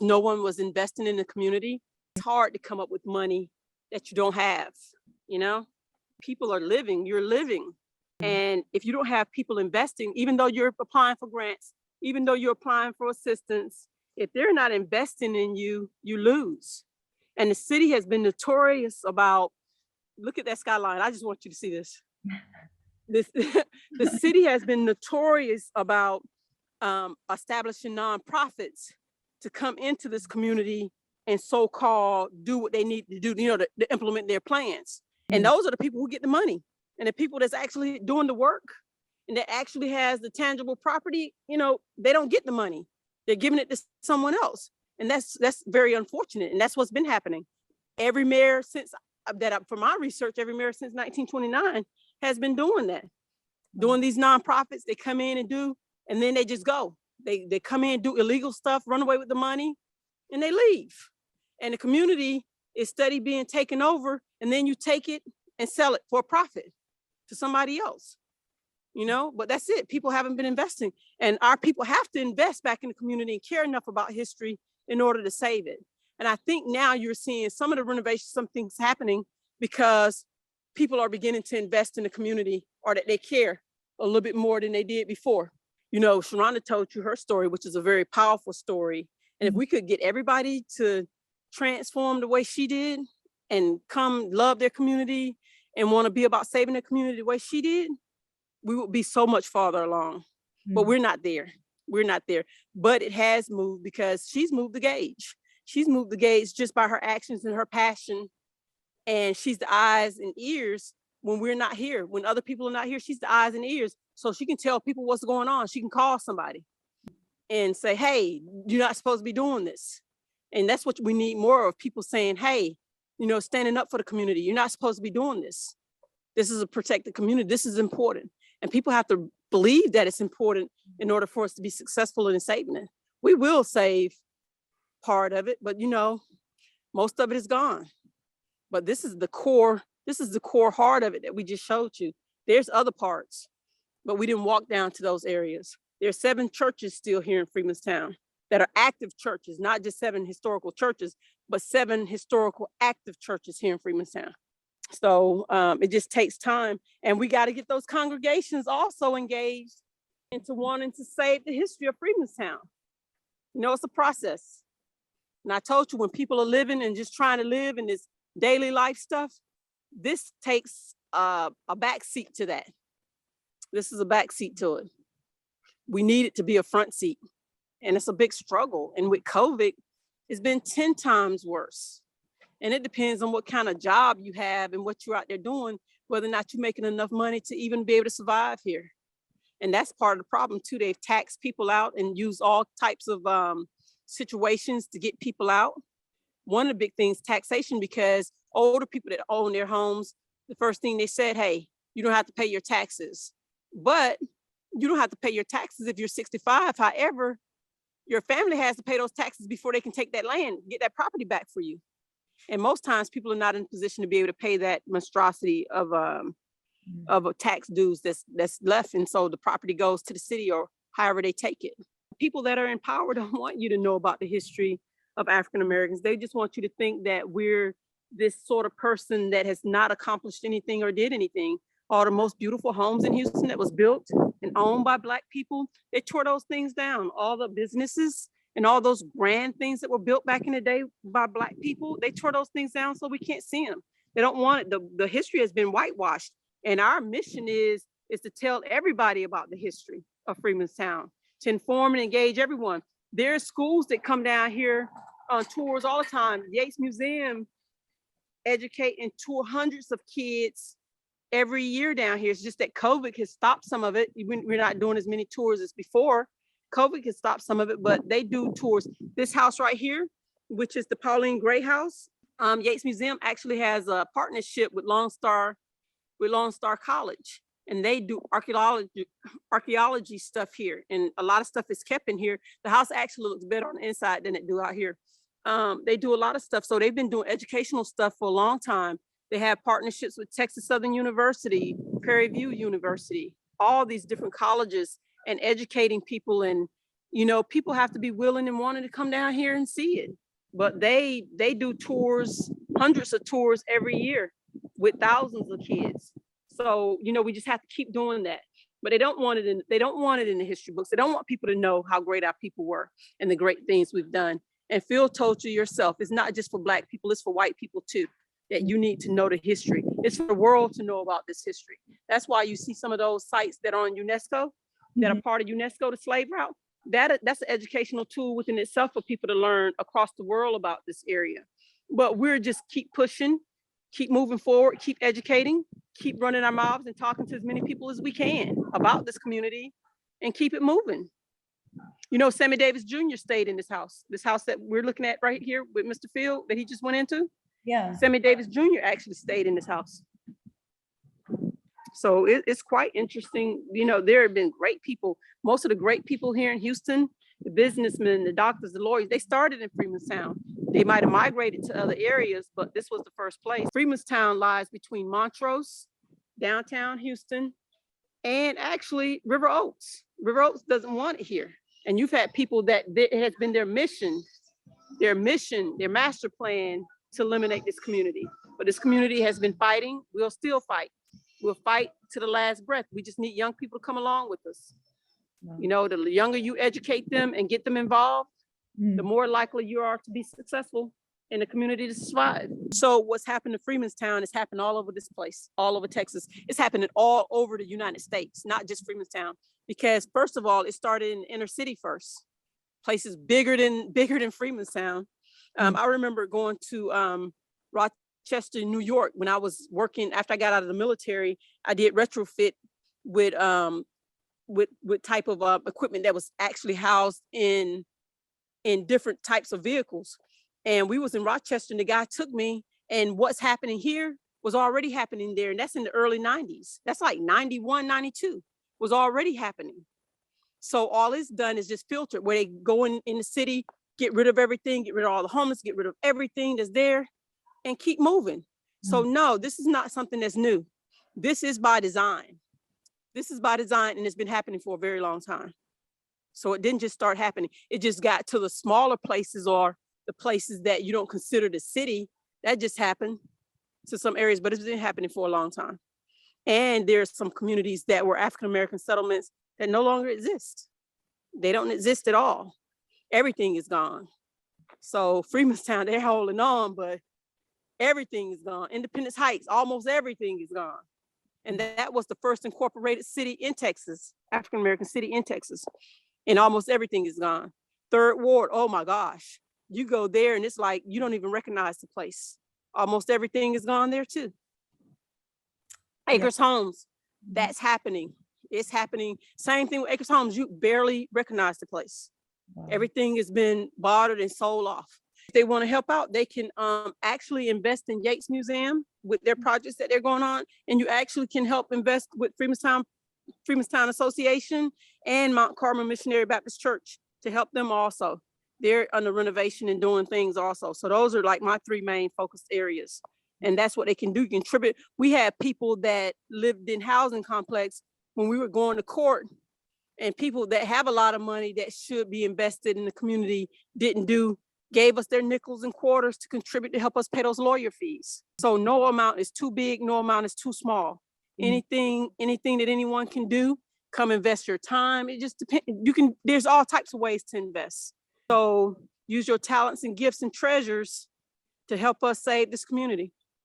No one was investing in the community. It's hard to come up with money that you don't have, you know? People are living, you're living. And if you don't have people investing, even though you're applying for grants, even though you're applying for assistance, if they're not investing in you, you lose. And the city has been notorious about, look at that skyline. I just want you to see this. The city has been notorious about establishing nonprofits to come into this community and so-called do what they need to do, to implement their plans. And those are the people who get the money, and the people that's actually doing the work and that actually has the tangible property, they don't get the money. They're giving it to someone else. And that's very unfortunate. And that's what's been happening. Every mayor from my research, every mayor since 1929 has been doing that. Doing these nonprofits, they come in and do, and then they just go. They come in, do illegal stuff, run away with the money, and they leave. And the community is steady being taken over, and then you take it and sell it for a profit to somebody else. But that's it. People haven't been investing, and our people have to invest back in the community and care enough about history in order to save it. And I think now you're seeing some of the renovations, some things happening because people are beginning to invest in the community, or that they care a little bit more than they did before. Sharonda told you her story, which is a very powerful story. And if we could get everybody to transform the way she did and come love their community and want to be about saving the community the way she did, we would be so much farther along. But we're not there. We're not there. But it has moved because she's moved the gauge. She's moved the gauge just by her actions and her passion. And she's the eyes and ears when we're not here. When other people are not here, she's the eyes and ears. So she can tell people what's going on. She can call somebody and say, hey, you're not supposed to be doing this. And that's what we need more of, people saying, hey, standing up for the community. You're not supposed to be doing this. This is a protected community. This is important. And people have to believe that it's important in order for us to be successful in saving it. We will save part of it, but most of it is gone. But this is the core heart of it that we just showed you. There's other parts, but we didn't walk down to those areas. There's 7 churches still here in Freedmanstown that are active churches, not just 7 historical churches, but 7 historical active churches here in Freedmanstown. So it just takes time, and we got to get those congregations also engaged into wanting to save the history of Freedmanstown. It's a process. And I told you, when people are living and just trying to live in this daily life stuff, this takes a backseat to that. This is a backseat to it. We need it to be a front seat. And it's a big struggle. And with COVID, it's been 10 times worse. And it depends on what kind of job you have and what you're out there doing, whether or not you're making enough money to even be able to survive here. And that's part of the problem too. They've taxed people out and used all types of situations to get people out. One of the big things, taxation, because older people that own their homes, the first thing they said, hey, you don't have to pay your taxes. But you don't have to pay your taxes if you're 65. However, your family has to pay those taxes before they can take that land, get that property back for you. And most times people are not in a position to be able to pay that monstrosity of a tax dues that's left. And so the property goes to the city or however they take it. People that are in power don't want you to know about the history of African Americans. They just want you to think that we're this sort of person that has not accomplished anything or did anything. All the most beautiful homes in Houston that was built and owned by Black people, they tore those things down. All the businesses and all those grand things that were built back in the day by Black people, they tore those things down so we can't see them. They don't want it. The history has been whitewashed. And our mission is to tell everybody about the history of Freedmanstown, to inform and engage everyone. There's schools that come down here on tours all the time. The Yates Museum educate and tour hundreds of kids every year down here. It's just that COVID has stopped some of it. We're not doing as many tours as before. COVID has stopped some of it, but they do tours. This house right here, which is the Pauline Gray House, Yates Museum actually has a partnership with Lone Star College, and they do archaeology stuff here, and a lot of stuff is kept in here. The house actually looks better on the inside than it do out here. They do a lot of stuff, so they've been doing educational stuff for a long time. They have partnerships with Texas Southern University, Prairie View University, all these different colleges, and educating people and You know, people have to be willing and wanting to come down here and see it. But they do tours, hundreds of tours every year with thousands of kids. So, you know, we just have to keep doing that. But they don't want it in the history books. They don't want people to know how great our people were and the great things we've done. And Phil told you yourself, it's not just for Black people, it's for white people too, that you need to know the history. It's for the world to know about this history. That's why you see some of those sites that are on UNESCO, that are part of UNESCO, the slave route. That's an educational tool within itself for people to learn across the world about this area. But we're just keep pushing, keep moving forward, keep educating, keep running our mouths and talking to as many people as we can about this community and keep it moving. You know, Sammy Davis Jr. stayed in this house that we're looking at right here with Mr. Field that he just went into. Yeah. Sammy Davis Jr. actually stayed in this house. So it's quite interesting. You know, there have been great people. Most of the great people here in Houston, the businessmen, the doctors, the lawyers, they started in Freemanstown. They might have migrated to other areas, but this was the first place. Freemanstown lies between Montrose, downtown Houston, and actually River Oaks. River Oaks doesn't want it here. And you've had people that it has been their mission, their master plan to eliminate this community. But this community has been fighting. We'll still fight. We'll fight to the last breath. We just need young people to come along with us. You know, the younger you educate them and get them involved, the more likely you are to be successful in the community to survive. So what's happened to Freemanstown has happened all over this place, all over Texas. It's happening all over the United States, not just Freemanstown. Because first of all, it started in the inner city first, places bigger than Freemanstown. I remember going to Rochester, New York, when I was working after I got out of the military. I did retrofit with type of equipment that was actually housed in different types of vehicles. And we was in Rochester, and the guy took me, and what's happening here was already happening there, and that's in the early 90s. That's like 91, 92 was already happening. So all it's done is just filter where they go in the city, get rid of everything, get rid of all the homeless, get rid of everything that's there, and keep moving. So no, this is not something that's new. This is by design. This is by design, and it's been happening for a very long time. So it didn't just start happening. It just got to the smaller places or the places that you don't consider the city. That just happened to some areas, but it's been happening for a long time. And there's some communities that were African-American settlements that no longer exist. They don't exist at all. Everything is gone. So Freemanstown, they're holding on, but everything is gone. Independence Heights, almost everything is gone. And that was the first incorporated city in Texas, African-American city in Texas. And almost everything is gone. Third Ward, oh my gosh. You go there and it's like, you don't even recognize the place. Almost everything is gone there too. Acres Homes, that's happening. It's happening. Same thing with Acres Homes, you barely recognize the place. Wow. Everything has been bartered and sold off. If they want to help out, they can actually invest in Yates Museum with their projects that they're going on. And you actually can help invest with Freemanstown Association and Mount Carmel Missionary Baptist Church to help them also. They're under renovation and doing things also. So those are like my three main focused areas. And that's what they can do, contribute. We had people that lived in housing complex when we were going to court, and people that have a lot of money that should be invested in the community gave us their nickels and quarters to contribute to help us pay those lawyer fees. So no amount is too big, no amount is too small. Anything that anyone can do, come invest your time. It just depends. There's all types of ways to invest. So use your talents and gifts and treasures to help us save this community.